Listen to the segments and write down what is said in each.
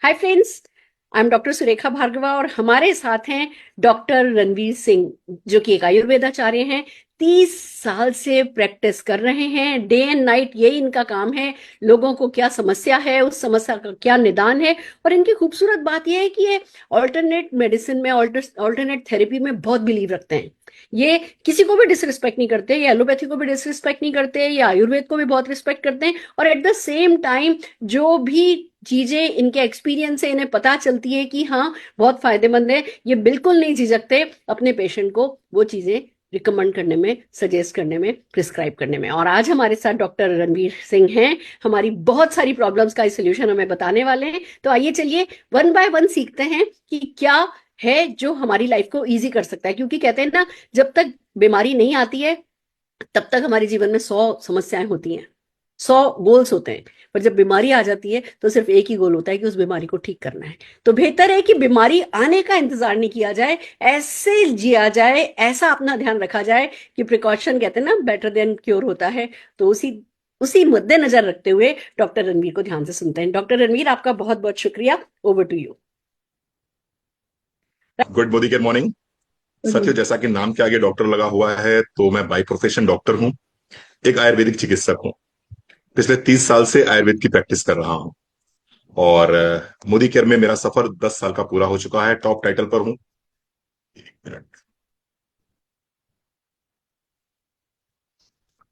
Hi friends, I am doctor Surekha Bhargava और हमारे साथ हैं डॉक्टर रणवीर सिंह, जो कि एक आयुर्वेदाचार्य हैं। 30 साल से प्रैक्टिस कर रहे हैं, डे एंड नाइट यही इनका काम है। लोगों को क्या समस्या है, उस समस्या का क्या निदान है। और इनकी खूबसूरत बात यह है कि ये ऑल्टरनेट मेडिसिन में, ऑल्टरनेट थेरेपी में बहुत बिलीव रखते हैं। ये किसी को भी डिसरिस्पेक्ट नहीं करते, ये एलोपैथी को भी डिसरिस्पेक्ट नहीं करते, ये आयुर्वेद को भी बहुत रिस्पेक्ट करते हैं। और एट द सेम टाइम जो भी चीजें इनके एक्सपीरियंस से इन्हें पता चलती है कि हाँ बहुत फायदेमंद है, ये बिल्कुल नहीं झिझकते अपने पेशेंट को वो चीजें रिकमेंड करने में, सजेस्ट करने में, प्रिस्क्राइब करने में। और आज हमारे साथ डॉक्टर रणवीर सिंह हैं। हमारी बहुत सारी प्रॉब्लम्स का सोल्यूशन हमें बताने वाले हैं। तो आइए चलिए वन बाय वन सीखते हैं कि क्या है जो हमारी लाइफ को इजी कर सकता है। क्योंकि कहते हैं ना, जब तक बीमारी नहीं आती है तब तक हमारे जीवन में 100 समस्याएं होती हैं, 100 गोल्स होते हैं। पर जब बीमारी आ जाती है तो सिर्फ एक ही गोल होता है कि उस बीमारी को ठीक करना है। तो बेहतर है कि बीमारी आने का इंतजार नहीं किया जाए, ऐसे जिया जाए, ऐसा अपना ध्यान रखा जाए कि प्रिकॉशन, कहते हैं ना, बेटर देन क्योर होता है। तो उसी उसी मद्देनजर रखते हुए डॉक्टर रणवीर को ध्यान से सुनते हैं। डॉक्टर रणवीर, आपका बहुत बहुत शुक्रिया। Over to you. Good Modi के मॉर्निंग। सत्य, जैसा कि नाम के आगे डॉक्टर लगा हुआ है, तो मैं बाई प्रोफेशन डॉक्टर हूँ। एक आयुर्वेदिक चिकित्सक हूँ। पिछले 30 साल से आयुर्वेद की प्रैक्टिस कर रहा हूँ। और मोदी केयर में मेरा सफर 10 साल का पूरा हो चुका है। टॉप टाइटल पर हूँ। एक मिनट।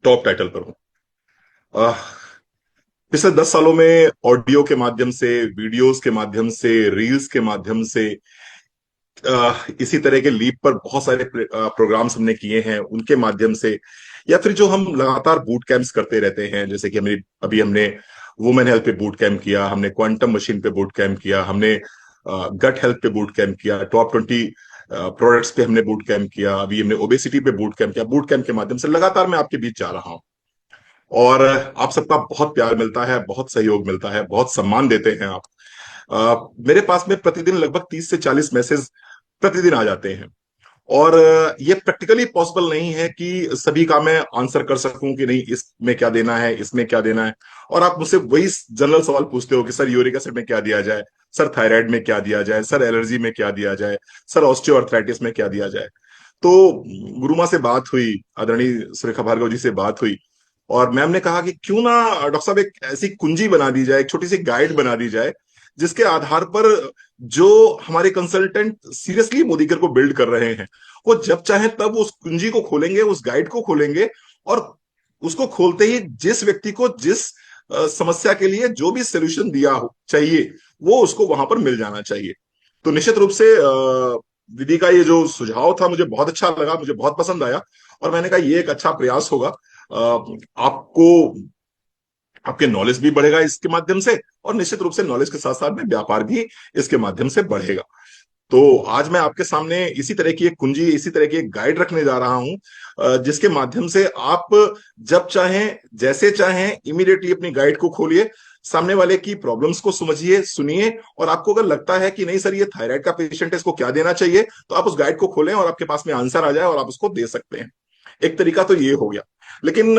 टॉप टाइटल पर हूँ। अह, पिछले 10 सालों में ऑडियो के माध्यम से, वीडियोस के माध्यम से, रील्स के माध्यम से, इसी तरह के लीप पर बहुत सारे प्रोग्राम्स हमने किए हैं, उनके माध्यम से, या फिर जो हम लगातार बूट कैंप्स करते रहते हैं, जैसे कि हमने वुमेन हेल्थ पे बूट कैंप किया, हमने क्वांटम मशीन पे बूट कैंप किया, हमने गट हेल्थ पे बूट कैंप किया, टॉप 20 प्रोडक्ट्स पे हमने बूट कैंप किया, अभी हमने ओबेसिटी पे बूट कैंप किया। बूट कैंप के माध्यम से लगातार मैं आपके बीच जा रहा हूँ। और आप सबका बहुत प्यार मिलता है, बहुत सहयोग मिलता है, बहुत सम्मान देते हैं आप। मेरे पास में प्रतिदिन लगभग 30 से 40 मैसेज प्रतिदिन आ जाते हैं। और ये प्रैक्टिकली पॉसिबल नहीं है कि सभी का मैं आंसर कर सकूं कि नहीं, इसमें क्या देना है, इसमें क्या देना है। और आप मुझसे वही जनरल सवाल पूछते हो कि सर यूरिक एसिड में क्या दिया जाए, सर थायराइड में क्या दिया जाए, सर एलर्जी में क्या दिया जाए, सर ऑस्टियोआर्थराइटिस में क्या दिया जाए। तो गुरुमा से बात हुई, आदरणीय सुरेखा भार्गव जी से बात हुई, और मैम ने कहा कि क्यों ना डॉक्टर साहब एक ऐसी कुंजी बना दी जाए, एक छोटी सी गाइड बना दी जाए, जिसके आधार पर जो हमारे कंसल्टेंट सीरियसली मोदीकर को बिल्ड कर रहे हैं, वो जब चाहे तब उस कुंजी को खोलेंगे, उस गाइड को खोलेंगे, और उसको खोलते ही जिस व्यक्ति को जिस समस्या के लिए जो भी सोल्यूशन दिया हो चाहिए, वो उसको वहां पर मिल जाना चाहिए। तो निश्चित रूप से दीदी का ये जो सुझाव था मुझे बहुत अच्छा लगा, मुझे बहुत पसंद आया। और मैंने कहा ये एक अच्छा प्रयास होगा। आपको, आपके नॉलेज भी बढ़ेगा इसके माध्यम से, और निश्चित रूप से नॉलेज के साथ साथ में व्यापार भी इसके माध्यम से बढ़ेगा। तो आज मैं आपके सामने इसी तरह की एक कुंजी, इसी तरह की एक गाइड रखने जा रहा हूं, जिसके माध्यम से आप जब चाहें, जैसे चाहें, इमीडिएटली अपनी गाइड को खोलिए, सामने वाले की प्रॉब्लम्स को समझिए, सुनिए, और आपको अगर लगता है कि नहीं सर ये थायराइड का पेशेंट है, इसको क्या देना चाहिए, तो आप उस गाइड को खोलें और आपके पास में आंसर आ जाए और आप उसको दे सकते हैं। एक तरीका तो ये हो गया। लेकिन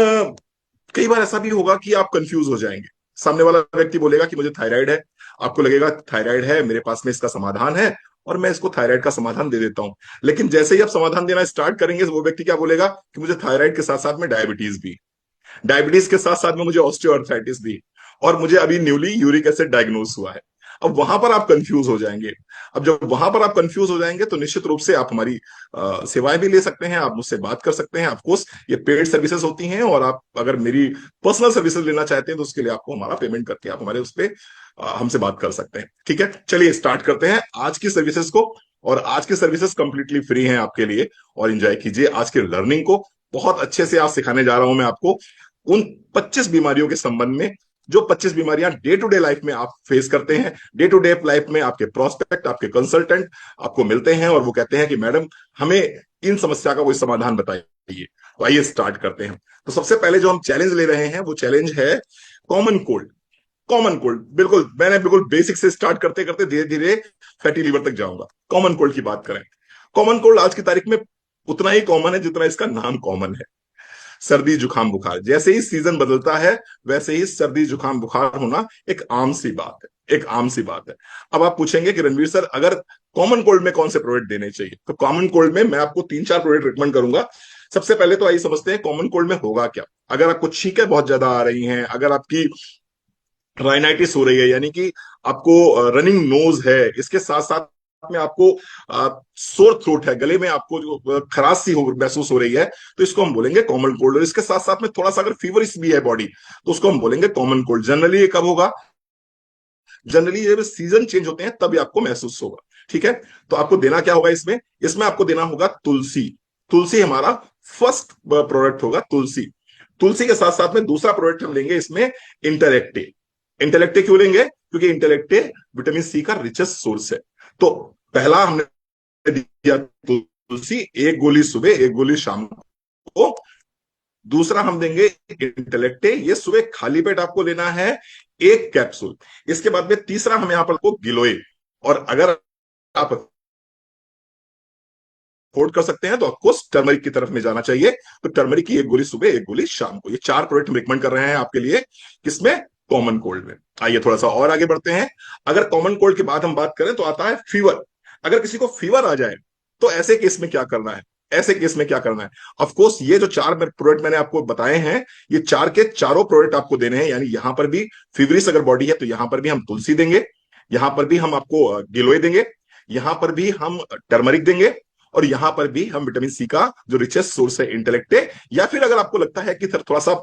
कई बार ऐसा भी होगा कि आप कंफ्यूज हो जाएंगे। सामने वाला व्यक्ति बोलेगा कि मुझे थायराइड है, आपको लगेगा थायराइड है, मेरे पास में इसका समाधान है, और मैं इसको थायराइड का समाधान दे देता हूं। लेकिन जैसे ही आप समाधान देना स्टार्ट करेंगे, वो व्यक्ति क्या बोलेगा कि मुझे थायराइड के साथ साथ में डायबिटीज भी, डायबिटीज के साथ साथ में मुझे ऑस्टियोआर्थराइटिस भी, और मुझे अभी न्यूली यूरिक एसिड डायग्नोस हुआ है। अब वहां पर आप कंफ्यूज हो जाएंगे। अब जब वहां पर आप कंफ्यूज हो जाएंगे तो निश्चित रूप से आप हमारी सेवाएं भी ले सकते हैं, आप मुझसे बात कर सकते हैं। ऑफकोर्स ये पेड सर्विसेज होती हैं, और आप अगर मेरी पर्सनल सर्विसेज लेना चाहते हैं तो उसके लिए आपको हमारा पेमेंट करके आप हमारे उस पर हमसे बात कर सकते हैं। ठीक है, चलिए स्टार्ट करते हैं आज की सर्विसेज को। और आज की सर्विसेज कंप्लीटली फ्री हैं आपके लिए, और एंजॉय कीजिए आज की लर्निंग को। बहुत अच्छे से आज सिखाने जा रहा हूं मैं आपको उन 25 बीमारियों के संबंध में, जो 25 बीमारियां डे टू डे लाइफ में आप फेस करते हैं। डे टू डे लाइफ में आपके प्रोस्पेक्ट, आपके कंसल्टेंट आपको मिलते हैं और वो कहते हैं कि मैडम हमें इन समस्या का कोई समाधान बताइए। तो आइए स्टार्ट करते हैं। तो सबसे पहले जो हम चैलेंज ले रहे हैं वो चैलेंज है कॉमन कोल्ड। कॉमन कोल्ड, बिल्कुल मैंने बिल्कुल बेसिक से स्टार्ट करते करते धीरे धीरे फैटी लीवर तक जाऊंगा। कॉमन कोल्ड की बात करें, कॉमन कोल्ड आज की तारीख में उतना ही कॉमन है जितना इसका नाम कॉमन है। सर्दी जुकाम बुखार, जैसे ही सीजन बदलता है वैसे ही सर्दी जुकाम बुखार होना एक आम सी बात है। एक आम सी बात है। अब आप पूछेंगे कि रणवीर सर अगर कॉमन कोल्ड में कौन से प्रोडक्ट देने चाहिए, तो कॉमन कोल्ड में मैं आपको 3-4 प्रोडक्ट रिकमेंड करूंगा। सबसे पहले तो आइए समझते हैं कॉमन कोल्ड में होगा क्या। अगर आपको छींकें बहुत ज्यादा आ रही हैं, अगर आपकी राइनाइटिस हो रही है, यानी कि आपको रनिंग नोज है, इसके साथ साथ में आपको सोर थ्रोट है, गले में आपको जो खराश सी हो महसूस हो रही है, तो इसको हम बोलेंगे कॉमन कोल्ड। और इसके साथ साथ में थोड़ा सा अगर फीवरिश भी है बॉडी, तो उसको हम बोलेंगे कॉमन कोल्ड। जनरली ये कब होगा? जनरली जब सीजन चेंज होते हैं तभी आपको महसूस होगा। ठीक है, तो आपको देना क्या होगा इसमें? इसमें आपको देना होगा तुलसी। तुलसी हमारा फर्स्ट प्रोडक्ट होगा, तुलसी। तुलसी के साथ साथ में दूसरा प्रोडक्ट हम लेंगे इसमें इंटेलेक्टे। इंटेलेक्टे क्यों लेंगे? क्योंकि इंटेलेक्टे विटामिन सी का रिचेस्ट सोर्स है। तो पहला हमने दिया तुलसी, एक गोली सुबह एक गोली शाम को। दूसरा हम देंगे इंटेलेक्टे, ये सुबह खाली पेट आपको लेना है, एक कैप्सूल। इसके बाद में तीसरा हम यहां पर को गिलोय। और अगर आप अफोर्ड कर सकते हैं तो आपको टर्मरिक की तरफ में जाना चाहिए। तो टर्मरिक की एक गोली सुबह एक गोली शाम को, ये 4 प्रोडक्ट हम रिकमेंड कर रहे हैं आपके लिए। किसमें? कॉमन कोल्ड में। आइए थोड़ा सा और आगे बढ़ते हैं। अगर कॉमन कोल्ड के बाद हम बात करें तो आता है फीवर। अगर किसी को फीवर आ जाए तो ऐसे केस में क्या करना है? ऐसे केस में क्या करना है? ऑफ कोर्स ये जो 4 प्रोडक्ट मैंने आपको बताए हैं, ये 4 के चारों प्रोडक्ट आपको देने हैं। यानी यहां पर भी फीवरिस अगर बॉडी है तो यहां पर भी हम तुलसी देंगे, यहां पर भी हम आपको गिलोय देंगे, यहां पर भी हम टर्मरिक देंगे, और यहां पर भी हम विटामिन सी का जो रिचेस्ट सोर्स है इंटेलेक्टे। या फिर अगर आपको लगता है कि थोड़ा सा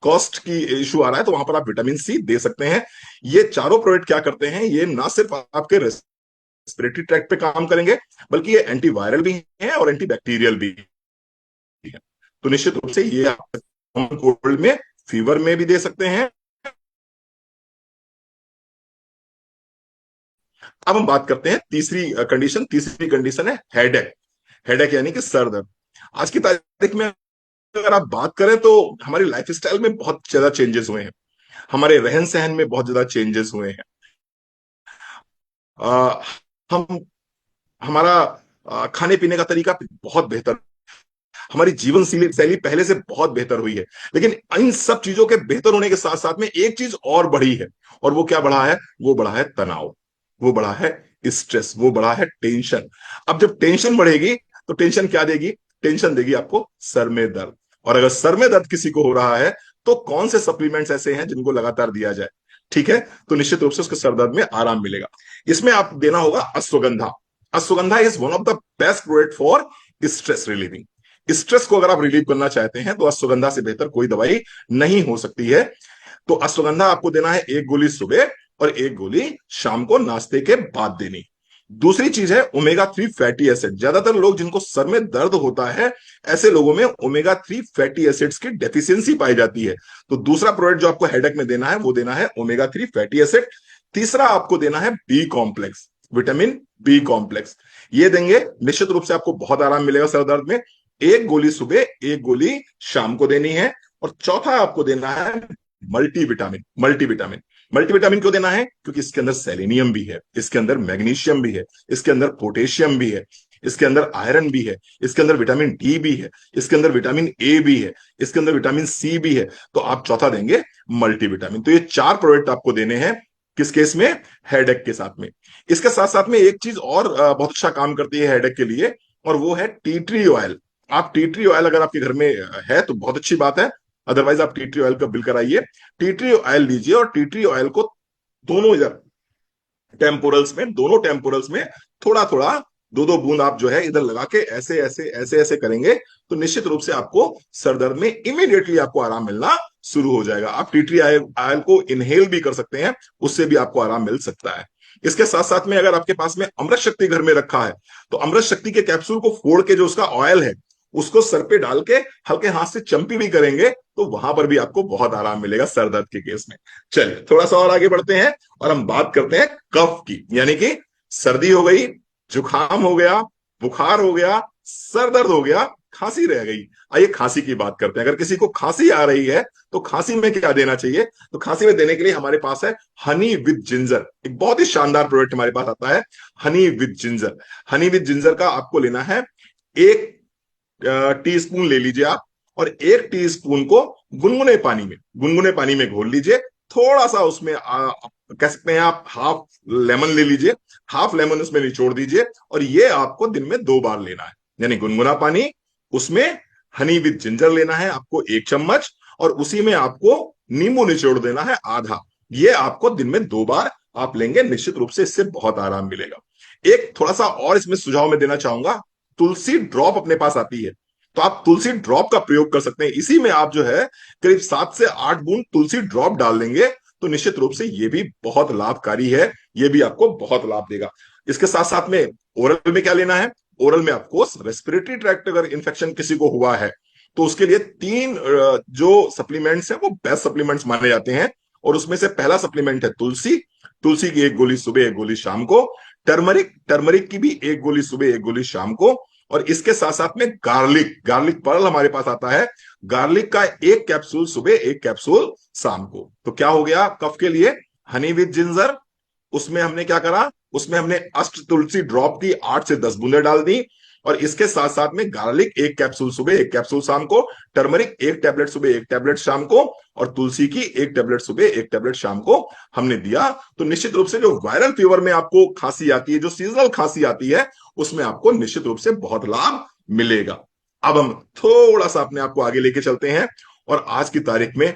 कॉस्ट की इशू आ रहा है तो वहां पर आप विटामिन सी दे सकते हैं। ये चारों प्रोडक्ट क्या करते हैं? ये ना सिर्फ आपके रेस्पिरेटरी ट्रैक्ट पे काम करेंगे, बल्कि ये एंटीवायरल भी है और एंटीबैक्टीरियल भी है। तो निश्चित रूप से ये आप कोल्ड में, फीवर में भी दे सकते हैं। अब हम बात करते हैं तीसरी कंडीशन। तीसरी कंडीशन है हेडेक। हेडेक यानी कि सर दर्द। आज की तारीख में अगर आप बात करें तो हमारी लाइफ स्टाइल में बहुत ज्यादा चेंजेस हुए हैं, हमारे रहन सहन में बहुत ज्यादा चेंजेस हुए हैं। आ, हम हमारा खाने पीने का तरीका बहुत बेहतर, हमारी जीवन शैली पहले से बहुत बेहतर हुई है। लेकिन इन सब चीजों के बेहतर होने के साथ साथ में एक चीज और बढ़ी है। और वो क्या बढ़ा है? वो बढ़ा है तनाव, वो बढ़ा है स्ट्रेस, वो बढ़ा है टेंशन। अब जब टेंशन बढ़ेगी तो टेंशन क्या देगी? टेंशन देगी आपको सर में दर्द। और अगर सर में दर्द किसी को हो रहा है तो कौन से सप्लीमेंट्स ऐसे हैं जिनको लगातार दिया जाए? ठीक है, तो निश्चित रूप से उसके सर दर्द में आराम मिलेगा। इसमें आप देना होगा ashwagandha. Ashwagandha is one of the best product for stress relieving. Stress को अगर आप रिलीव करना चाहते हैं तो अश्वगंधा से बेहतर कोई दवाई नहीं हो सकती है। तो अश्वगंधा आपको देना है एक गोली सुबह और एक गोली शाम को नाश्ते के बाद देनी। दूसरी चीज है ओमेगा 3 फैटी एसिड। ज्यादातर लोग जिनको सर में दर्द होता है, ऐसे लोगों में ओमेगा 3 फैटी एसिड्स की डेफिशिएंसी पाई जाती है। तो दूसरा प्रोडक्ट जो आपको हेडेक में देना है वो देना है ओमेगा 3 फैटी एसिड। तीसरा आपको देना है B complex, vitamin B complex. ये देंगे, निश्चित रूप से आपको बहुत आराम मिलेगा सर दर्द में। एक गोली सुबह एक गोली शाम को देनी है। और चौथा आपको देना है मल्टीविटामिन। मल्टीविटामिन, मल्टीविटामिन क्यों देना है? क्योंकि इसके अंदर सेलेनियम भी है, इसके अंदर मैग्नीशियम भी है, इसके अंदर पोटेशियम भी है, इसके अंदर आयरन भी है, इसके अंदर विटामिन डी भी है, इसके अंदर विटामिन ए भी है, इसके अंदर विटामिन सी भी है। तो आप चौथा देंगे मल्टीविटामिन। तो ये 4 प्रोडक्ट आपको देने हैं किस केस में? हेडेक के साथ में। इसके साथ साथ में एक चीज और बहुत अच्छा काम करती है हेडेक के लिए, और वो है टी ट्री ऑयल। आप टी ट्री ऑयल अगर आपके घर में है तो बहुत अच्छी बात है, अदरवाइज आप टी ट्री ऑयल का बिल कराइए। टी ट्री ऑयल लीजिए और टी ट्री ऑयल को दोनों इधर टेम्पोरल्स में, दोनों टेम्पोरल्स में थोड़ा थोड़ा 2-2 बूंद आप जो है इधर लगा के ऐसे ऐसे ऐसे ऐसे करेंगे तो निश्चित रूप से आपको सर दर्द में इमीडिएटली आपको आराम मिलना शुरू हो जाएगा। आप टी ट्री ऑयल को इनहेल भी कर सकते हैं, उससे भी आपको आराम मिल सकता है। इसके साथ साथ में अगर आपके पास में अमृत शक्ति घर में रखा है तो अमृत शक्ति के कैप्सूल को फोड़ के जो उसका ऑयल है उसको सर पे डाल के हल्के हाथ से चंपी भी करेंगे तो वहां पर भी आपको बहुत आराम मिलेगा सर दर्द के केस में। चलिए थोड़ा सा और आगे बढ़ते हैं और हम बात करते हैं कफ की। यानी कि सर्दी हो गई, जुकाम हो गया, बुखार हो गया, सर दर्द हो गया, खांसी रह गई। आइए खांसी की बात करते हैं। अगर किसी को खांसी आ रही है तो खांसी में क्या देना चाहिए? तो खांसी में देने के लिए हमारे पास है हनी विद जिंजर। एक बहुत ही शानदार प्रोडक्ट हमारे पास आता है, Honey with ginger. Honey with ginger का आपको लेना है 1 टीस्पून ले लीजिए आप, और 1 टीस्पून को गुनगुने पानी में घोल लीजिए। थोड़ा सा उसमें कह सकते हैं आप हाफ लेमन ले लीजिए, हाफ लेमन उसमें निचोड़ दीजिए, और ये आपको दिन में 2 बार लेना है। यानी गुनगुना पानी, उसमें हनी विद जिंजर लेना है आपको 1 चम्मच, और उसी में आपको नींबू निचोड़ देना है आधा। ये आपको दिन में 2 बार आप लेंगे, निश्चित रूप से इससे बहुत आराम मिलेगा। एक थोड़ा सा और इसमें सुझाव मैं देना चाहूंगा, तुलसी ड्रॉप अपने पास आती है, तो आप तुलसी ड्रॉप का प्रयोग कर सकते हैं। इसी में आप जो है करीब 7 से 8 बूंद तुलसी ड्रॉप डाल देंगे, तो निश्चित रूप से ये भी बहुत लाभकारी है, ये भी आपको बहुत लाभ देगा। इसके साथ साथ में ओरल में क्या लेना है, ओरल में आपको रेस्पिरेटरी ट्रैक्ट अगर इन्फेक्शन किसी को हुआ है तो उसके लिए 3 जो सप्लीमेंट्स हैं वो बेस्ट सप्लीमेंट्स माने जाते हैं, और उसमें से पहला सप्लीमेंट है तुलसी। तुलसी की 1 गोली सुबह, 1 गोली शाम को। टर्मरिक, टर्मरिक की भी 1 गोली सुबह, 1 गोली शाम को। और इसके साथ साथ में गार्लिक, गार्लिक पर्ल हमारे पास आता है, गार्लिक का 1 कैप्सूल सुबह, 1 कैप्सूल शाम को। तो क्या हो गया कफ के लिए, हनी विद जिंजर, उसमें हमने क्या करा, उसमें हमने अष्ट तुलसी ड्रॉप की 8 से 10 बूंदे डाल दी, और इसके साथ साथ में गार्लिक 1 कैप्सूल सुबह, 1 कैप्सूल शाम को, टर्मरिक 1 टैबलेट सुबह, 1 टैबलेट शाम को, और तुलसी की 1 टैबलेट सुबह, 1 टैबलेट शाम को हमने दिया। तो निश्चित रूप से जो वायरल फीवर में आपको खांसी आती है, जो सीजनल खांसी आती है, उसमें आपको निश्चित रूप से बहुत लाभ मिलेगा। अब हम थोड़ा सा अपने आप को आगे लेके चलते हैं, और आज की तारीख में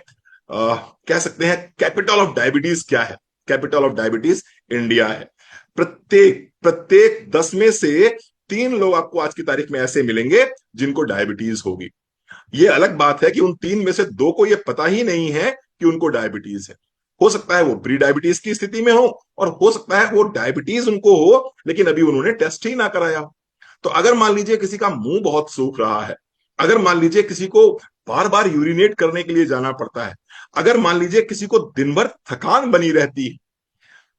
कह सकते हैं कैपिटल ऑफ डायबिटीज क्या है। कैपिटल ऑफ डायबिटीज इंडिया है। प्रत्येक प्रत्येक 10 में से 3 लोग आपको आज की तारीख में ऐसे मिलेंगे जिनको डायबिटीज होगी। ये अलग बात है कि उन 3 में से 2 को ये पता ही नहीं है कि उनको डायबिटीज है। हो सकता है वो प्री डायबिटीज की स्थिति में हो, और हो सकता है वो डायबिटीज उनको हो लेकिन अभी उन्होंने टेस्ट ही ना कराया हो। तो अगर मान लीजिए किसी का मुंह बहुत सूख रहा है, अगर मान लीजिए किसी को बार बार यूरिनेट करने के लिए जाना पड़ता है, अगर मान लीजिए किसी को दिन भर थकान बनी रहती है,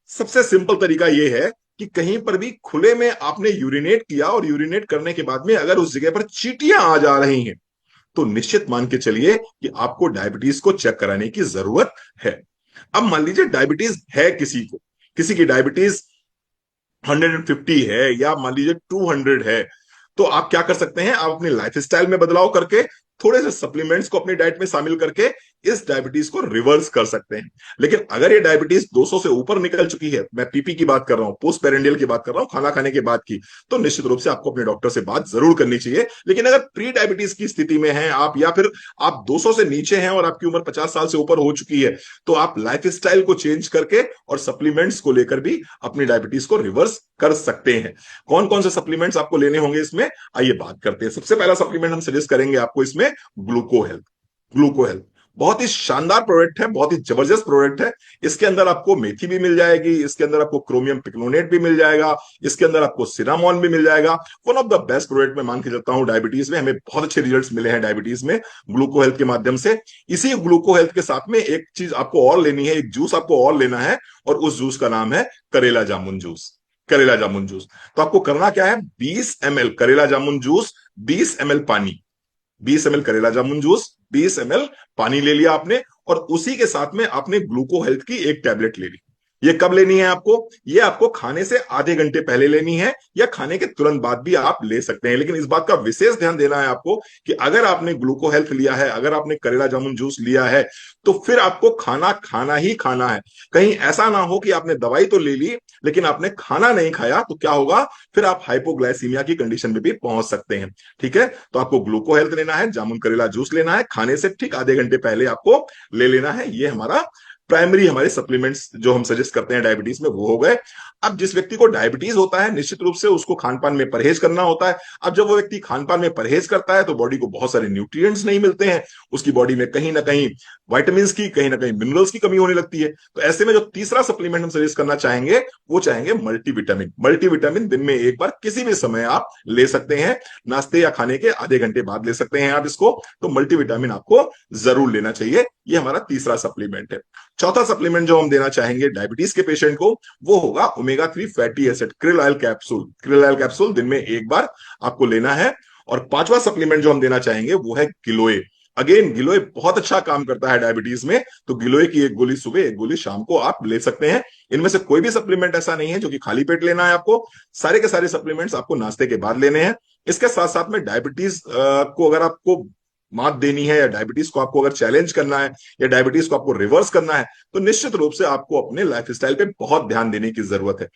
सबसे सिंपल तरीका यह है कि कहीं पर भी खुले में आपने यूरिनेट किया और यूरिनेट करने के बाद में अगर उस जगह पर चींटियां आ जा रही हैं, तो निश्चित मान के चलिए कि आपको डायबिटीज को चेक कराने की जरूरत है। अब मान लीजिए डायबिटीज है किसी को, किसी की डायबिटीज 150 है या मान लीजिए 200 है, तो आप क्या कर सकते हैं, आप अपनी लाइफस्टाइल में बदलाव करके थोड़े से सप्लीमेंट्स को अपनी डाइट में शामिल करके इस डायबिटीज को रिवर्स कर सकते हैं। लेकिन अगर ये डायबिटीज 200 से ऊपर निकल चुकी है, मैं पीपी की बात कर रहा हूं, पोस्ट पेरेंडियल की बात कर रहा हूं, खाना खाने के बाद की, तो निश्चित रूप से आपको अपने डॉक्टर से बात जरूर करनी चाहिए। लेकिन अगर प्री डायबिटीज की स्थिति में हैं आप, या फिर आप 200 से नीचे हैं और आपकी उम्र 50 साल से ऊपर हो चुकी है, तो आप लाइफस्टाइल को चेंज करके और सप्लीमेंट्स को लेकर भी अपनी डायबिटीज को रिवर्स कर सकते हैं। कौन कौन से सप्लीमेंट्स आपको लेने होंगे इसमें, आइए बात करते हैं। सबसे पहला सप्लीमेंट हम सजेस्ट करेंगे आपको इसमें ग्लूको हेल्थ। ग्लूको हेल्थ बहुत ही शानदार प्रोडक्ट है, बहुत ही जबरदस्त प्रोडक्ट है। इसके अंदर आपको मेथी भी मिल जाएगी, इसके अंदर आपको क्रोमियम पिक्लोनेट भी मिल जाएगा, इसके अंदर आपको सिनामोन भी मिल जाएगा। One of the best product मैं मान के चलता हूं डायबिटीज में, हमें बहुत अच्छे रिजल्ट्स मिले हैं डायबिटीज में ग्लूको हेल्थ के माध्यम से। इसी ग्लूको हेल्थ के साथ में एक चीज आपको और लेनी है, एक जूस आपको और लेना है, और उस जूस का नाम है करेला जामुन जूस। करेला जामुन जूस। तो आपको करना क्या है, 20 ml करेला जामुन जूस, 20 ml पानी, 20 ml करेला जामुन जूस, 20 ml पानी ले लिया आपने, और उसी के साथ में आपने ग्लूको हेल्थ की 1 टैबलेट ले ली। ये कब लेनी है आपको, ये आपको खाने से आधे घंटे पहले लेनी है, या खाने के तुरंत बाद भी आप ले सकते हैं। लेकिन इस बात का विशेष ध्यान देना है आपको कि अगर आपने ग्लूको हेल्थ लिया है, अगर आपने करेला जामुन जूस लिया है, तो फिर आपको खाना खाना ही खाना है। कहीं ऐसा ना हो कि आपने दवाई तो ले ली लेकिन आपने खाना नहीं खाया, तो क्या होगा, फिर आप हाइपोग्लाइसीमिया की कंडीशन में भी पहुंच सकते हैं। ठीक है, तो आपको ग्लूको हेल्थ लेना है, जामुन करेला जूस लेना है, खाने से ठीक आधे घंटे पहले आपको ले लेना है। ये हमारा प्राइमरी हमारे सप्लीमेंट्स जो हम सजेस्ट करते हैं डायबिटीज में, वो हो गए। अब जिस व्यक्ति को डायबिटीज होता है, निश्चित रूप से उसको खान पान में परहेज करना होता है। अब जब वो व्यक्ति खान पान में परहेज करता है तो बॉडी को बहुत सारे न्यूट्रिएंट्स नहीं मिलते हैं, उसकी बॉडी में कहीं ना कहीं वाइटामिन की, कहीं ना कहीं मिनरल्स की कमी होने लगती है। तो ऐसे में जो तीसरा सप्लीमेंट हम सजेस्ट करना चाहेंगे वो चाहेंगे मल्टीविटामिन। मल्टीविटामिन दिन में एक बार किसी भी समय आप ले सकते हैं, नाश्ते या खाने के आधे घंटे बाद ले सकते हैं आप इसको। तो मल्टीविटामिन आपको जरूर लेना चाहिए, ये हमारा तीसरा सप्लीमेंट है। चौथा सप्लीमेंट जो हम देना चाहेंगे डायबिटीज के पेशेंट को, वो होगा omega 3 fatty acid krill oil capsule. Krill oil capsule दिन में एक बार आपको लेना है। और पांचवा सप्लीमेंट जो हम देना चाहेंगे वो है गिलोय। अगेन गिलोय बहुत अच्छा काम करता है डायबिटीज में, तो गिलोय की 1 गोली सुबह, 1 गोली शाम को आप ले सकते हैं। इनमें से कोई भी सप्लीमेंट ऐसा नहीं है जो कि खाली पेट लेना है आपको, सारे के सारे सप्लीमेंट्स आपको नाश्ते के बाद लेने हैं। इसके साथ साथ में डायबिटीज को अगर आपको मात देनी है, या डायबिटीज को आपको अगर चैलेंज करना है, या डायबिटीज को आपको रिवर्स करना है, तो निश्चित रूप से आपको अपने लाइफस्टाइल पे बहुत ध्यान देने की जरूरत है।